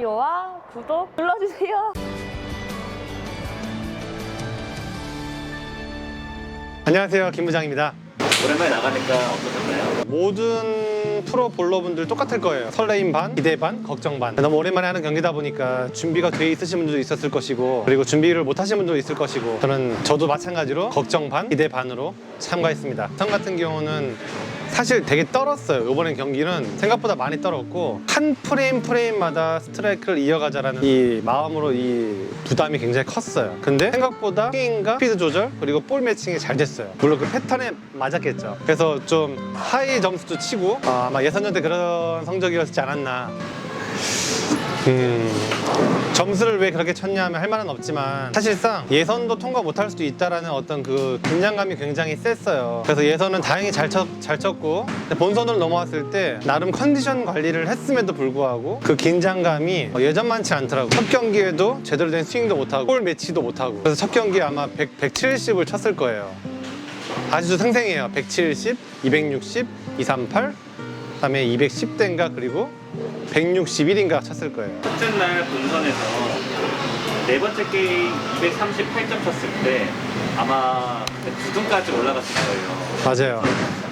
좋아요와 구독 눌러주세요. 안녕하세요, 김 부장입니다. 오랜만에 나가니까 어떠셨나요? 모든 프로 볼러분들 똑같을 거예요. 설레임 반, 기대 반, 걱정 반. 너무 오랜만에 하는 경기다 보니까 준비가 돼 있으신 분들도 있었을 것이고, 그리고 준비를 못 하신 분도 있을 것이고, 저도 마찬가지로 걱정 반, 기대 반으로 참가했습니다. 전 같은 경우는 사실 되게 떨었어요. 이번엔 경기는 생각보다 많이 떨었고, 한 프레임마다 스트라이크를 이어가자라는 이 마음으로 이 부담이 굉장히 컸어요. 근데 생각보다 스윙과 스피드 조절 그리고 볼 매칭이 잘 됐어요. 물론 그 패턴에 맞았겠죠. 그래서 좀 하이 점수도 치고 아마 예선전 때 그런 성적이었지 않았나. 점수를 왜 그렇게 쳤냐 하면 할 말은 없지만, 사실상 예선도 통과 못할 수도 있다라는 어떤 그 긴장감이 굉장히 셌어요. 그래서 예선은 다행히 잘 쳤고, 본선으로 넘어왔을 때 나름 컨디션 관리를 했음에도 불구하고 그 긴장감이 예전만치 않더라고요. 첫 경기에도 제대로 된 스윙도 못하고 볼 매치도 못하고, 그래서 첫 경기에 아마 170을 쳤을 거예요. 아주 생생해요. 170, 260, 238, 그다음에 210대인가 그리고 161인가 쳤을 거예요. 첫째 날 본선에서 네 번째 게임 238점 쳤을 때 아마 9등까지 올라갔을 거예요. 맞아요.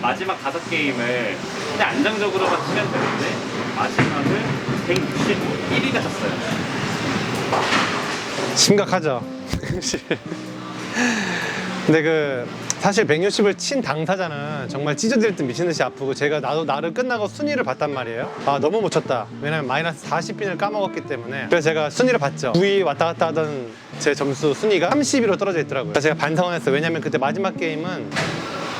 마지막 5게임을 그냥 안정적으로만 치면 되는데 마지막을 161위가 쳤어요. 심각하죠. 근데 사실 160을 친 당사자는 정말 찢어질 듯 미친 듯이 아프고, 제가 나를 끝나고 순위를 봤단 말이에요. 아, 너무 못 쳤다. 왜냐면 마이너스 40핀을 까먹었기 때문에. 그래서 제가 순위를 봤죠. 9위 왔다 갔다 하던 제 점수 순위가 30위로 떨어져 있더라고요. 그래서 제가 반성을 했어요. 왜냐면 그때 마지막 게임은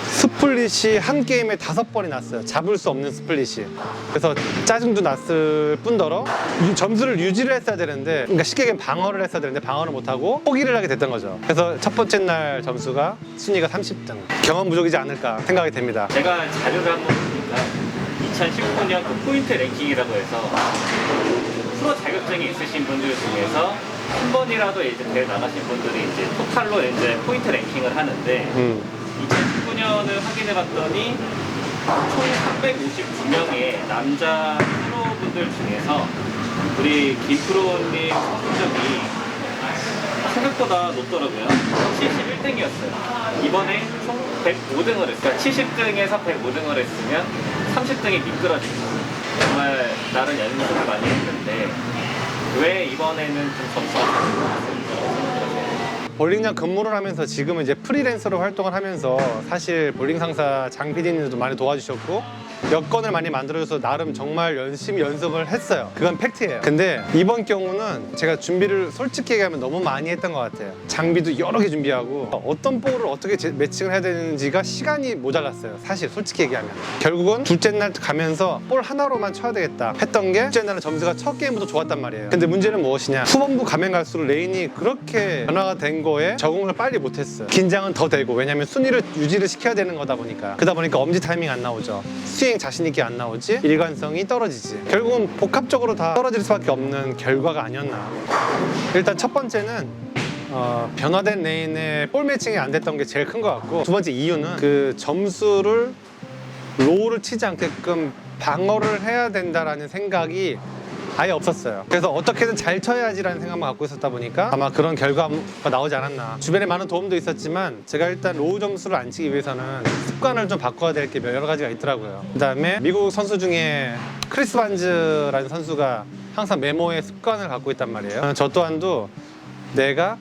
스플릿이 한 게임에 5번이 났어요. 잡을 수 없는 스플릿이. 그래서 짜증도 났을 뿐더러 점수를 유지를 했어야 되는데, 그러니까 쉽게 얘기하면 방어를 했어야 되는데 방어를 못하고 포기를 하게 됐던 거죠. 그래서 첫 번째 날 점수가 순위가 30등. 경험 부족이지 않을까 생각이 됩니다. 제가 자료를 한번 보니까 2019년 그 포인트 랭킹이라고 해서 프로 자격증이 있으신 분들 중에서 한 번이라도 이제 대회 나가신 분들이 이제 토탈로 이제 포인트 랭킹을 하는데 2019년을 확인해봤더니 총 359명의 남자 프로분들 중에서 우리 김프로님 성적이 생각보다 높더라고요. 71등이었어요. 이번에 총 105등을 했어요. 그러니까 70등에서 105등을 했으면 30등이 미끄러집니다. 정말 나름 연습을 많이 했는데 왜 이번에는 좀 점수가 잘 나왔을까? 볼링장 근무를 하면서 지금은 이제 프리랜서로 활동을 하면서, 사실 볼링 상사 장 PD님도 많이 도와주셨고 여건을 많이 만들어줘서 나름 정말 열심히 연습을 했어요. 그건 팩트예요. 근데 이번 경우는 제가 준비를 솔직히 얘기하면 너무 많이 했던 것 같아요. 장비도 여러 개 준비하고 어떤 볼을 어떻게 매칭을 해야 되는지가 시간이 모자랐어요. 사실 솔직히 얘기하면 결국은 둘째 날 가면서 볼 하나로만 쳐야 되겠다 했던 게, 둘째 날은 점수가 첫 게임부터 좋았단 말이에요. 근데 문제는 무엇이냐, 후반부 가면 갈수록 레인이 그렇게 변화가 된 거에 적응을 빨리 못했어요. 긴장은 더 되고, 왜냐면 순위를 유지를 시켜야 되는 거다 보니까. 그러다 보니까 엄지 타이밍 안 나오죠. 스윙 자신 있게 안 나오지, 일관성이 떨어지지. 결국은 복합적으로 다 떨어질 수밖에 없는 결과가 아니었나. 일단 첫 번째는 변화된 레인에 볼 매칭이 안 됐던 게 제일 큰 것 같고, 두 번째 이유는 그 점수를 로우를 치지 않게끔 방어를 해야 된다라는 생각이 아예 없었어요. 그래서 어떻게든 잘 쳐야지라는 생각만 갖고 있었다 보니까 아마 그런 결과가 나오지 않았나. 주변에 많은 도움도 있었지만 제가 일단 로우 점수를 안 치기 위해서는 습관을 좀 바꿔야 될 게 여러 가지가 있더라고요. 그 다음에 미국 선수 중에 크리스 반즈라는 선수가 항상 메모에 습관을 갖고 있단 말이에요. 저 또한도 내가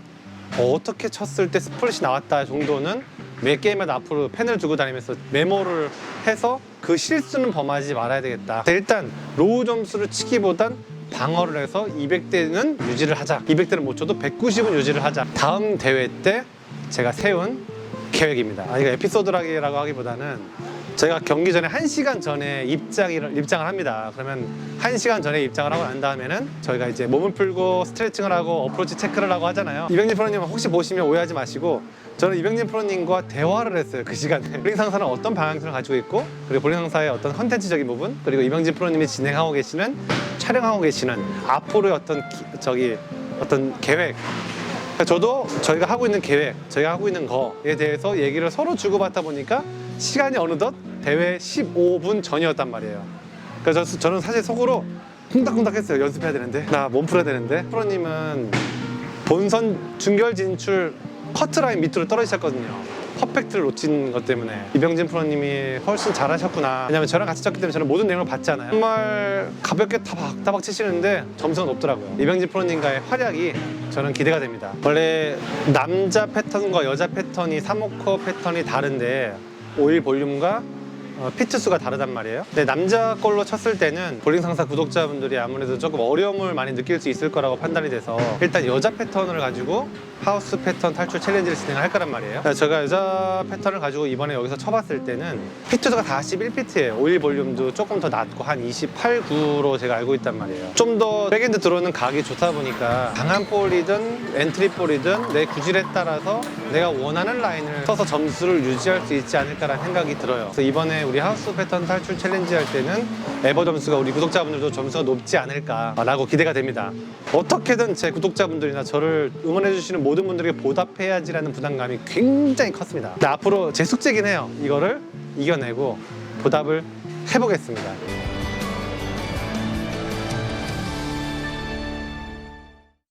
어떻게 쳤을 때 스플릿이 나왔다 정도는 매 게임마다 앞으로 펜을 두고 다니면서 메모를 해서 그 실수는 범하지 말아야 되겠다. 일단 로우 점수를 치기보단 방어를 해서 200대는 유지를 하자. 200대는 못 쳐도 190은 유지를 하자. 다음 대회 때 제가 세운 계획입니다. 이거 에피소드라고 하기보다는 저희가 경기 전에 1시간 전에 입장을 합니다. 그러면 1시간 전에 입장을 하고 난 다음에는 저희가 이제 몸을 풀고 스트레칭을 하고 어프로치 체크를 하고 하잖아요. 이병진 프로님 혹시 보시면 오해하지 마시고, 저는 이병진 프로님과 대화를 했어요. 그 시간에 볼링 상사는 어떤 방향성을 가지고 있고, 그리고 볼링 상사의 어떤 컨텐츠적인 부분, 그리고 이병진 프로님이 진행하고 계시는, 촬영하고 계시는 앞으로의 어떤 계획, 저도 저희가 하고 있는 계획, 저희가 하고 있는 거에 대해서 얘기를 서로 주고받다 보니까 시간이 어느덧 대회 15분 전이었단 말이에요. 그래서 저는 사실 속으로 쿵닥쿵닥 했어요. 연습해야 되는데, 나 몸 풀어야 되는데. 프로님은 본선 준결 진출 커트라인 밑으로 떨어지셨거든요. 퍼펙트를 놓친 것 때문에. 이병진 프로님이 훨씬 잘하셨구나. 왜냐면 저랑 같이 쳤기 때문에 저는 모든 내용을 봤잖아요. 정말 가볍게 타박타박 치시는데 점수가 높더라고요. 이병진 프로님과의 활약이 저는 기대가 됩니다. 원래 남자 패턴과 여자 패턴이 3호커 패턴이 다른데 오일 볼륨과 피트 수가 다르단 말이에요. 근데 남자 걸로 쳤을 때는 볼링 상사 구독자분들이 아무래도 조금 어려움을 많이 느낄 수 있을 거라고 판단이 돼서 일단 여자 패턴을 가지고 하우스 패턴 탈출 챌린지를 진행할 거란 말이에요. 제가 여자 패턴을 가지고 이번에 여기서 쳐봤을 때는 피트 수가 다 11피트예요. 오일 볼륨도 조금 더 낮고 한 28, 9로 제가 알고 있단 말이에요. 좀 더 백엔드 들어오는 각이 좋다 보니까 강한 볼이든 엔트리 볼이든 내 구질에 따라서 내가 원하는 라인을 써서 점수를 유지할 수 있지 않을까라는 생각이 들어요. 그래서 이번에 우리 하우스 패턴 탈출 챌린지 할 때는 에버 점수가 우리 구독자분들도 점수가 높지 않을까라고 기대가 됩니다. 어떻게든 제 구독자분들이나 저를 응원해 주시는 모든 분들에게 보답해야지라는 부담감이 굉장히 컸습니다. 근데 앞으로 제 숙제긴 해요. 이거를 이겨내고 보답을 해보겠습니다.